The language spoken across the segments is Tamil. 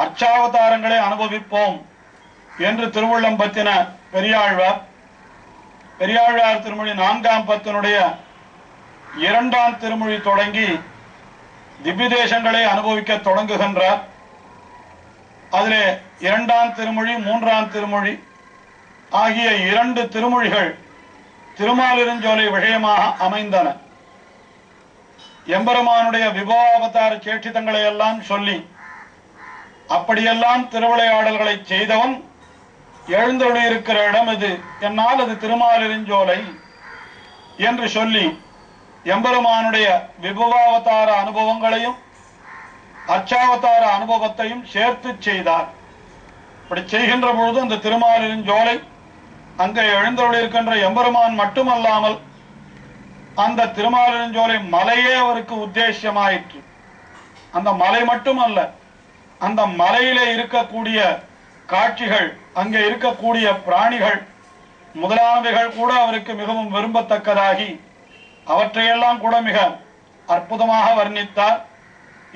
அர்ச்சாவதாரங்களை அனுபவிப்போம் என்று திருவுள்ளம் பத்தின பெரியாழ்வார் திருமொழி 4ஆம் பத்தினுடைய 2ஆம் திருமொழி தொடங்கி திவ்ய தேசங்களை அனுபவிக்க தொடங்குகின்றார். அதிலே 2ஆம் திருமொழி 3ஆம் திருமொழி ஆகிய 2 திருமொழிகள் திருமாலிருஞ்சோலை விஷயமாக அமைந்தன. எம்பெருமானுடைய விபவாவதார சேட்சிதங்களை எல்லாம் சொல்லி அப்படியெல்லாம் திருவிளையாடல்களை செய்தவன் எழுந்தொழியிருக்கிற இடம் இது, என்னால் அது திருமாலிருஞ்சோலை என்று சொல்லி எம்பெருமானுடைய விபவாவதார அனுபவங்களையும் அர்ச்சாவதார அனுபவத்தையும் சேர்த்து செய்தார். இப்படி செய்கின்ற பொழுது அந்த திருமாலிருஞ்சோலை அங்கே எழுந்தொழியிருக்கின்ற எம்பெருமான் மட்டுமல்லாமல் அந்த திருமாலிருஞ்சோலை மலையே அவருக்கு உத்தேசியமாயிற்று. அந்த மலை மட்டுமல்ல, அந்த மலையிலே இருக்கக்கூடிய காட்சிகள், அங்கே இருக்கக்கூடிய பிராணிகள் முதலானவைகள் கூட அவருக்கு மிகவும் விரும்பத்தக்கதாகி அவற்றையெல்லாம் கூட மிக அற்புதமாக வர்ணித்தார்.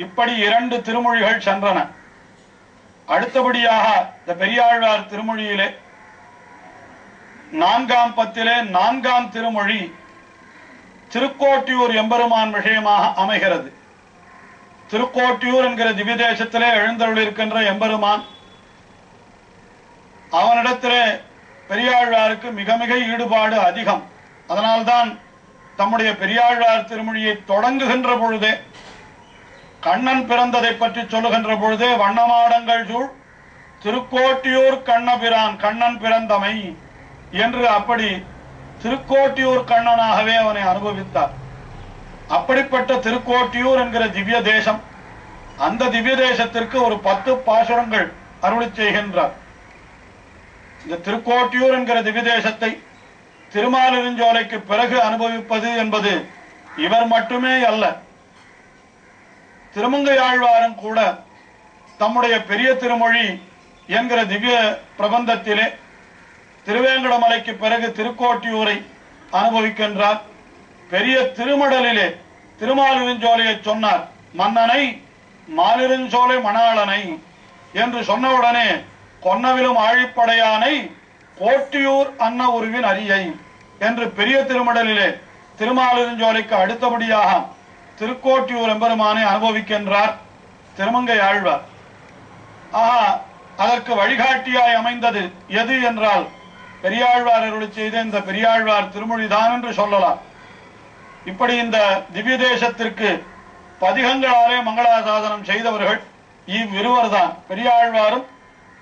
இப்படி 2 திருமொழிகள் சென்றன. அடுத்தபடியாக இந்த பெரியாழ்வார் திருமொழியிலே 4ஆம் பத்திலே 4ஆம் திருமொழி திருக்கோட்டியூர் எம்பெருமான் விஷயமாக அமைகிறது. திருக்கோட்டியூர் என்கிற திவ்ய தேசத்திலே எழுந்தருளிருக்கின்ற எம்பெருமான், அவனிடத்திலே பெரியாழ்வாருக்கு மிக மிக ஈடுபாடு அதிகம். அதனால்தான் தம்முடைய பெரியாழ்வார் திருமொழியை தொடங்குகின்ற பொழுதே கண்ணன் பிறந்ததை பற்றி சொல்லுகின்ற பொழுதே வண்ணமாடங்கள் சூழ் திருக்கோட்டியூர் கண்ணபிரான் கண்ணன் பிறந்தமை என்று அப்படி திருக்கோட்டியூர் கண்ணனாகவே அவனை அனுபவித்தார். அப்படிப்பட்ட திருக்கோட்டியூர் என்கிற திவ்ய தேசம், அந்த திவ்ய தேசத்திற்கு ஒரு 10 பாசுரங்கள் அருளி செய்கின்றார். இந்த திருக்கோட்டியூர் என்கிற திவ்ய தேசத்தை திருமாலிருஞ்சோலைக்கு பிறகு அனுபவிப்பது என்பது இவர் மட்டுமே அல்ல. திருமங்கையாழ்வாரும் கூட தம்முடைய பெரிய திருமொழி என்கிற திவ்ய பிரபந்தத்திலே திருவேங்கடமலைக்கு பிறகு திருக்கோட்டியூரை அனுபவிக்கின்றார். பெரிய திருமடலிலே திருமாலிருஞ்சோலையை சொன்னார். மன்னனை மாலிருஞ்சோலை மணாளனை என்று சொன்னவுடனே கொன்னவிலும் ஆழிப்படையானை கோட்டியூர் அன்ன உருவின் அரியை என்று பெரிய திருமடலிலே திருமாலிருஞ்சோலைக்கு அடுத்தபடியாக திருக்கோட்டியூர் எம்பெருமானை அனுபவிக்கின்றார் திருமங்கை ஆழ்வார். அதற்கு வழிகாட்டியாய் அமைந்தது எது என்றால் பெரியாழ்வார் அருளி செய்த இந்த பெரியாழ்வார் திருமொழிதான் என்று சொல்லலாம். இப்படி இந்த திவ்ய தேசத்திற்கு பதிகங்களாலே மங்களாசாசனம் செய்தவர்கள் இவ்விருவர் தான். பெரியாழ்வாரும்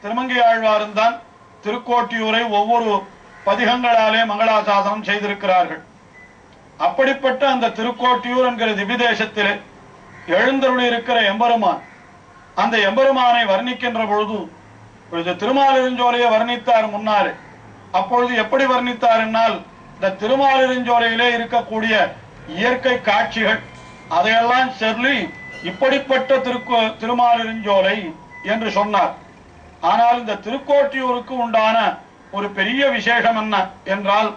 திருமங்கை ஆழ்வாரும் தான் திருக்கோட்டியூரை ஒவ்வொரு பதிகங்களாலே மங்களாசாசனம் செய்திருக்கிறார்கள். அப்படிப்பட்ட அந்த திருக்கோட்டியூர் என்கிற திவ்ய தேசத்திலே எழுந்தருளி இருக்கிற எம்பெருமான், அந்த எம்பெருமானை வர்ணிக்கின்ற பொழுது திருமாலிருஞ்சோலையை வர்ணித்தார் முன்னாலே. அப்பொழுது எப்படி வர்ணித்தார் என்னால், இந்த திருமாலிருஞ்சோலையிலே இருக்கக்கூடிய இயற்கை காட்சிகள் அதையெல்லாம் சொல்லி இப்படிப்பட்ட திருமாலிருஞ்சோலை என்று சொன்னார். ஆனால் இந்த திருக்கோட்டியூருக்கு உண்டான ஒரு பெரிய விசேஷம் என்ன என்றால்,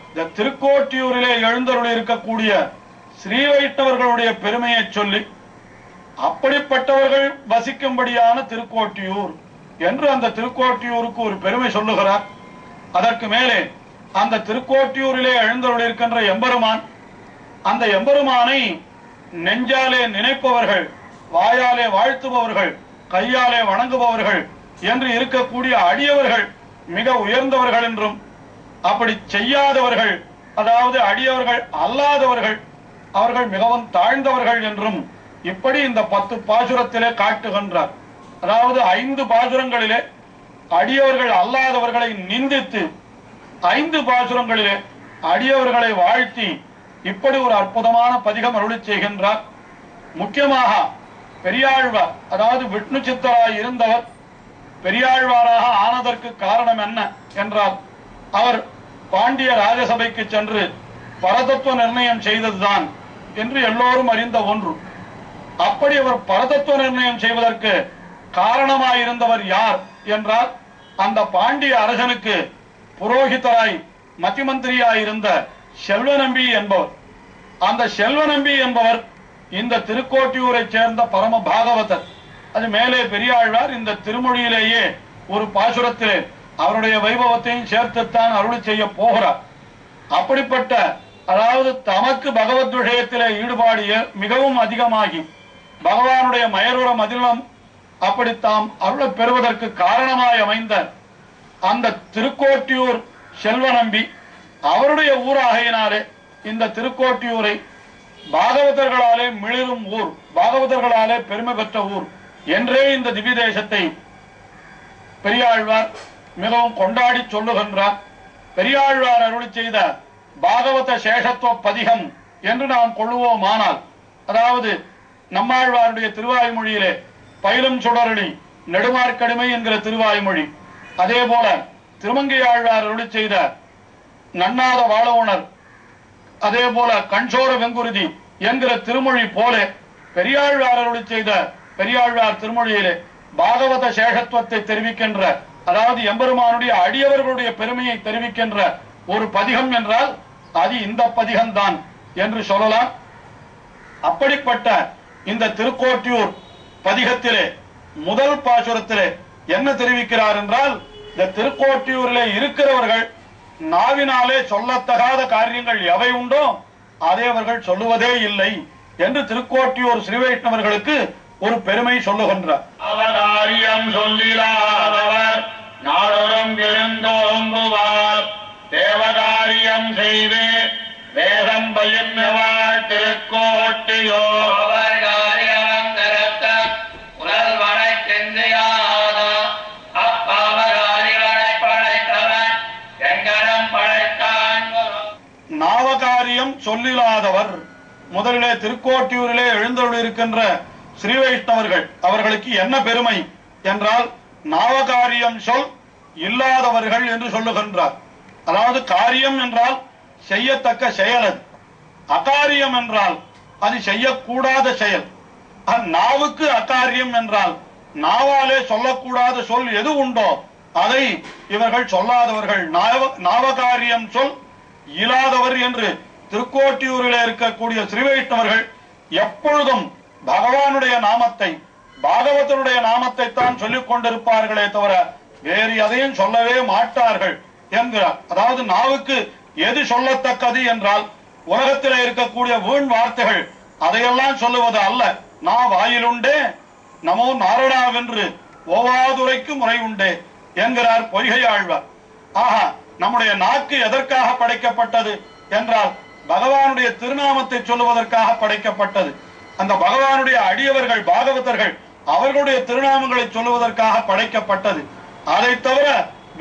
இந்த திருக்கோட்டியூரிலே எழுந்தருளி இருக்கக்கூடிய ஸ்ரீ வைஷ்ணவர்களுடைய பெருமையை சொல்லி அப்படிப்பட்டவர்கள் வசிக்கும்படியான திருக்கோட்டியூர் என்று அந்த திருக்கோட்டியூருக்கு ஒரு பெருமை சொல்லுகிறார். அதற்கு மேலே அந்த திருக்கோட்டியூரிலே எழுந்தருளி இருக்கின்ற எம்பெருமான், அந்த எம்பெருமானை நெஞ்சாலே நினைப்பவர்கள், வாயாலே வாழ்த்துபவர்கள், கையாலே வணங்குபவர்கள் என்று இருக்கக்கூடிய அடியவர்கள் மிக உயர்ந்தவர்கள் என்றும், அப்படி செய்யாதவர்கள் அதாவது அடியவர்கள் அல்லாதவர்கள் அவர்கள் மிகவும் தாழ்ந்தவர்கள் என்றும் இப்படி இந்த 10 பாசுரத்திலே காட்டுகின்றார். அதாவது 5 பாசுரங்களிலே அடியவர்கள் அல்லாதவர்களை நிந்தித்து 5 பாசுரங்களிலே அடியவர்களை வாழ்த்தி இப்படி ஒரு அற்புதமான பதிகம் அருளி செய்கின்றார். முக்கியமாக பெரியாழ்வார், அதாவது விஷ்ணு சித்தராய் இருந்தவர் பெரியாழ்வாராக ஆனதற்கு காரணம் என்ன என்றால், அவர் பாண்டிய ராஜசபைக்கு சென்று பரதத்துவ நிர்ணயம் செய்ததுதான் என்று எல்லோரும் அறிந்த ஒன்று. அப்படி அவர் பரதத்துவ நிர்ணயம் செய்வதற்கு காரணமாயிருந்தவர் யார் என்றால், அந்த பாண்டிய அரசனுக்கு புரோகிதராய் மத்திமந்திரியாயிருந்த செல்வநம்பி என்பவர். அந்த செல்வநம்பி என்பவர் இந்த திருக்கோட்டியூரை சேர்ந்த பரம பாகவதர். அது மேலே பெரியாழ்வார் இந்த திருமொழியிலேயே ஒரு பாசுரத்திலே அவருடைய வைபவத்தையும் சேர்த்துத்தான் அருளி செய்ய போகிறார். அப்படிப்பட்ட அதாவது தமக்கு பகவத் விஷயத்திலே ஈடுபாடு மிகவும் அதிகமாகி பகவானுடைய மயருர மதிலம் அப்படி தாம் அருளை பெறுவதற்கு காரணமாய் அமைந்த அந்த திருக்கோட்டியூர் செல்வ நம்பி அவருடைய ஊராகையினாலே இந்த திருக்கோட்டியூரை பாகவதர்களாலே மிளிரும் ஊர், பாகவதர்களாலே பெருமை பெற்ற ஊர் என்றே இந்த திவ்ய தேசத்தை பெரியாழ்வார் மிகவும் கொண்டாடி சொல்லுகின்றார். பெரியாழ்வார் அருளி செய்த பாகவத சேஷத்துவ பதிகம் என்று நாம் கொள்ளுவோமானால், அதாவது நம்மாழ்வாருடைய திருவாய்மொழியிலே பயிலும் சுடரொளி நெடுமார்க்கடிமை என்கிற திருவாய்மொழி, அதே போல திருமங்கையாழ்வார் அருளி செய்த நன்னாத வாழவுணர், அதே போல கண்சோர வெங்குருதி என்கிற திருமொழி போல பெரியாழ்வார் அருளி செய்த பெரியாழ்வார் திருமொழியிலே பாகவத சேஷத்துவத்தை தெரிவிக்கின்ற, அதாவது எம்பெருமானுடைய அடியவர்களுடைய பெருமையை தெரிவிக்கின்ற ஒரு பதிகம் என்றால் அது இந்த பதிகம்தான் என்று சொல்லலாம். அப்படிப்பட்ட இந்த திருக்கோட்டியூர் பதிகத்திலே முதல் பாசுரத்திலே என்ன தெரிவிக்கிறார் என்றால், இந்த திருக்கோட்டியூரிலே இருக்கிறவர்கள் நாவினாலே சொல்லத்தகாத காரியங்கள் எவை உண்டோ அதை அவர்கள் சொல்லுவதே இல்லை என்று திருக்கோட்டியூர் ஸ்ரீ வைஷ்ணவர்களுக்கு ஒரு பெருமை சொல்லுகின்றார். அவதாரியம் சொல்லிலாதவர் நாடொரும் எழுந்தோம்புவார், தேவதாரியம் செய்து வேதம் பயின்றவாள் திருக்கோட்டியூர் நாவகாரியம் சொல்லிலாதவர். முதலிலே திருக்கோட்டியூரிலே எழுந்தருளிருக்கின்ற ஸ்ரீ வைஷ்ணவர்கள் அவர்களுக்கு என்ன பெருமை என்றால், நாவகாரியம் சொல் இல்லாதவர்கள் என்று சொல்லுகின்றார். அதாவது காரியம் என்றால் செய்யத்தக்க செயல், அது அகாரியம் என்றால் அது செய்யக்கூடாத செயல். நாவுக்கு அகாரியம் என்றால் நாவாலே சொல்லக்கூடாத சொல் எது உண்டோ அதை இவர்கள் சொல்லாதவர்கள், நாவகாரியம் சொல் இல்லாதவர் என்று திருக்கோட்டியூரில் இருக்கக்கூடிய ஸ்ரீ வைஷ்ணவர்கள் எப்பொழுதும் பகவானுடைய நாமத்தை பாகவதனுடைய நாமத்தை தான் சொல்லிக் கொண்டிருப்பார்களே தவிர வேறு எதையும் சொல்லவே மாட்டார்கள் என்கிறார். அதாவது நாவுக்கு எது சொல்லத்தக்கது என்றால் உலகத்தில் இருக்கக்கூடிய வீண் வார்த்தைகள் அதையெல்லாம் சொல்லுவது அல்ல. நான் வாயிலுண்டே நமோ நாரணாவென்று ஓவாதுரைக்கு முறை உண்டே என்கிறார் பொய்கை ஆழ்வார். ஆஹா, நம்முடைய நாக்கு எதற்காக படைக்கப்பட்டது என்றால் பகவானுடைய திருநாமத்தை சொல்லுவதற்காக படைக்கப்பட்டது. அந்த பகவானுடைய அடியவர்கள் பாகவதர்கள் அவர்களுடைய திருநாமங்களை சொல்லுவதற்காக படைக்கப்பட்டது. அதை தவிர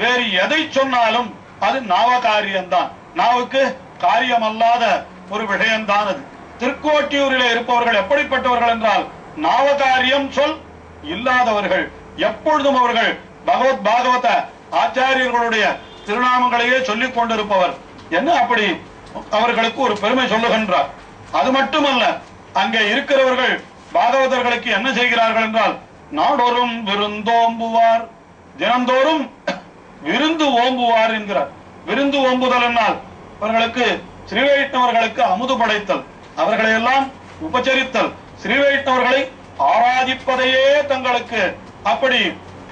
வேறு எதை சொன்னாலும் அது நாவகாரியம்தான், நாவுக்கு காரியமல்லாத ஒரு விஷயம்தான் அது. திருக்கோட்டியூரிலே இருப்பவர்கள் எப்படிப்பட்டவர்கள் என்றால் நாவகாரியம் சொல் இல்லாதவர்கள். எப்பொழுதும் அவர்கள் பகவத் பாகவத ஆச்சாரியர்களுடைய திருநாமங்களையே சொல்லிக் கொண்டிருப்பவர் என்ன அப்படி அவர்களுக்கு ஒரு பெருமை சொல்லுகின்றார். அது மட்டுமல்ல, அங்கே இருக்கிறவர்கள் பாகவதர்களுக்கு என்ன செய்கிறார்கள் என்றால் நாடொரும் விருந்தோம்புவார், தினந்தோறும் விருந்து ஓம்புவார் என்கிறார். விருந்து ஓம்புதல் என்னால் அவர்களுக்கு ஸ்ரீ வைஷ்ணவர்களுக்கு அமுது படைத்தல், அவர்களை எல்லாம் உபச்சரித்தல், ஸ்ரீ வைஷ்ணவர்களை ஆராதிப்பதையே தங்களுக்கு அப்படி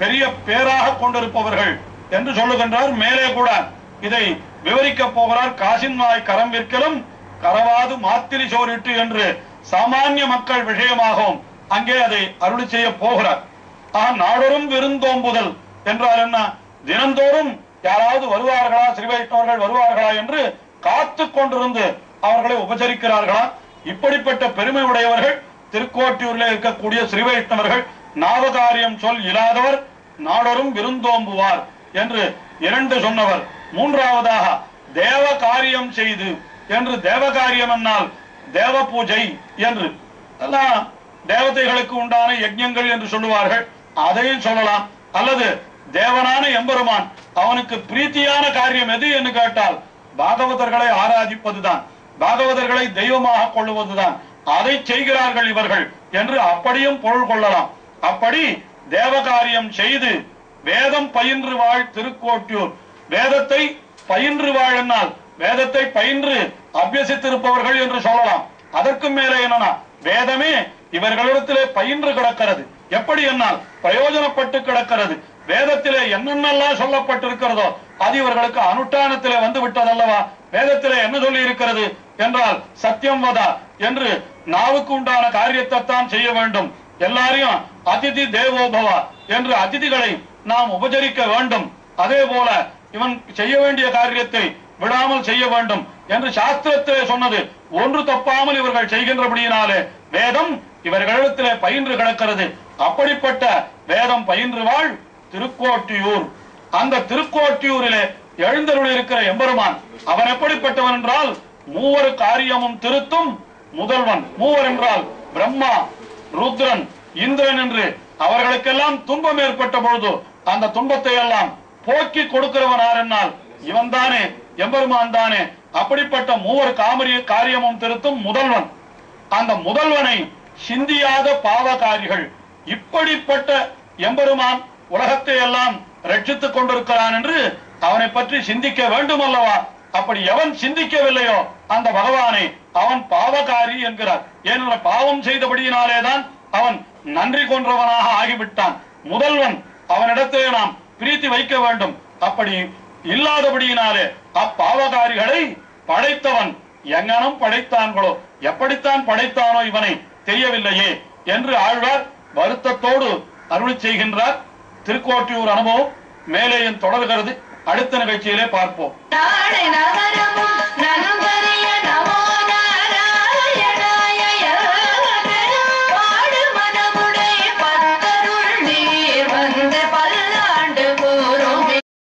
பெரிய பேராக கொண்டிருப்பவர்கள் என்று சொல்லுகின்றார். மேலே கூட இதை விவரிக்க போகிறார். காசின்வாய் கரம் விற்கலும் கரவாது மாத்திரி சோரிட்டு என்று சாமானிய மக்கள் விஷயமாகவும் அங்கே அதை அருளி செய்ய போகிறார். நாடொரும் விருந்தோம்புதல் என்றால் என்ன? தினந்தோறும் யாராவது வருவார்களா, ஸ்ரீ வைஷ்ணவர்கள் வருவார்களா என்று காத்து கொண்டிருந்து அவர்களை உபசரிக்கிறார்களா? இப்படிப்பட்ட பெருமை உடையவர்கள் திருக்கோட்டியூரில் இருக்கக்கூடிய ஸ்ரீ வைஷ்ணவர்கள். நாவகாரியம் சொல் இல்லாதவர், நாடொரும் விருந்தோம்புவார் என்று இரண்டு சொன்னவர். மூன்றாவதாக தேவ காரியம் செய்து என்று, தேவகாரியம் என்னால் தேவ பூஜை என்று, எல்லாம் தேவதைகளுக்கு உண்டான யஜ்ஞங்கள் என்று சொல்லுவார்கள், அதையும் சொல்லலாம். அல்லது தேவனான எம்பெருமான் அவனுக்கு பிரீத்தியான காரியம் எது என்று கேட்டால் பாகவதர்களை ஆராதிப்பதுதான், பாகவதர்களை தெய்வமாக கொள்ளுவதுதான், அதை செய்கிறார்கள் இவர்கள் என்று அப்படியும் பொருள் கொள்ளலாம். அப்படி தேவகாரியம் செய்து வேதம் பயின்று வாழ் திருக்கோட்டியூர். வேதத்தை பயின்று வாழ் என்னால் வேதத்தை பயின்று அபியசித்திருப்பவர்கள் என்று சொல்லலாம். அதற்கும் மேலே என்னன்னா வேதமே இவர்களிடத்திலே பயின்று கிடக்கிறது. எப்படி என்னால் பிரயோஜனப்பட்டு கிடக்கிறது. வேதத்திலே என்னென்னலாம் சொல்லப்பட்டிருக்கிறதோ அது இவர்களுக்கு அனுஷ்டானத்திலே வந்து விட்டதல்லவா. வேதத்திலே என்ன சொல்லி இருக்கிறது என்றால் சத்தியம் வதா என்று நாவுக்கு உண்டான காரியத்தை தான் செய்ய வேண்டும். எல்லாரையும் அதிதி தேவோபவா என்று அதிதிகளை நாம் உபசரிக்க வேண்டும். அதே போல இவன் செய்ய வேண்டிய காரியத்தை விடாமல் செய்ய வேண்டும் என்று சாஸ்திரத்திலே சொன்னது ஒன்று தப்பாமல் இவர்கள் செய்கின்றபடியினாலே வேதம் இவர்களிடத்திலே பயின்று கிடக்கிறது. அப்படிப்பட்ட வேதம் பயின்று வாழ் திருக்கோட்டியூர். அந்த திருக்கோட்டியூரிலே எழுந்தருள் இருக்கிற எம்பெருமான் அவன் எப்படிப்பட்டவன் என்றால் மூவர் காரியமும் திருத்தும் முதல்வன். மூவர் என்றால் பிரம்மா, ருத்ரன், இந்திரன் என்று அவர்களுக்கெல்லாம் துன்பம் ஏற்பட்ட பொழுது அந்த துன்பத்தை எல்லாம் போக்கி கொடுக்கிறவன் யார் என்னால் இவன் தானே, எம்பெருமான் தானே. அப்படிப்பட்ட மூவர் காரியமும் திருத்தும் முதல்வன். அந்த முதல்வனை சிந்தியாத பாவகாரிகள். இப்படிப்பட்ட எம்பெருமான் உலகத்தை எல்லாம் ரட்சித்துக் கொண்டிருக்கிறான் என்று அவனை பற்றி சிந்திக்க வேண்டும் அல்லவா. அப்படி எவன் சிந்திக்கவில்லையோ அந்த பகவானை அவன் பாவகாரி என்கிறார். ஏனென்ற பாவம் செய்தபடியினாலேதான் அவன் நன்றி கொன்றவனாக ஆகிவிட்டான். முதல்வன் அவனிடத்திலே நாம் பிரீத்தி வைக்க வேண்டும். அப்படி இல்லாதபடியினாலே அப்பாவகாரிகளை படைத்தவன் எங்கனம் படைத்தான்களோ, எப்படித்தான் படைத்தானோ இவனை தெரியவில்லையே என்று ஆழ்வார் வருத்தத்தோடு அருளி செய்கின்றார். திருக்கோட்டியூர் அனுபவம் மேலேயும் தொடர்கிறது. அடுத்த நிகழ்ச்சியிலே பார்ப்போம்.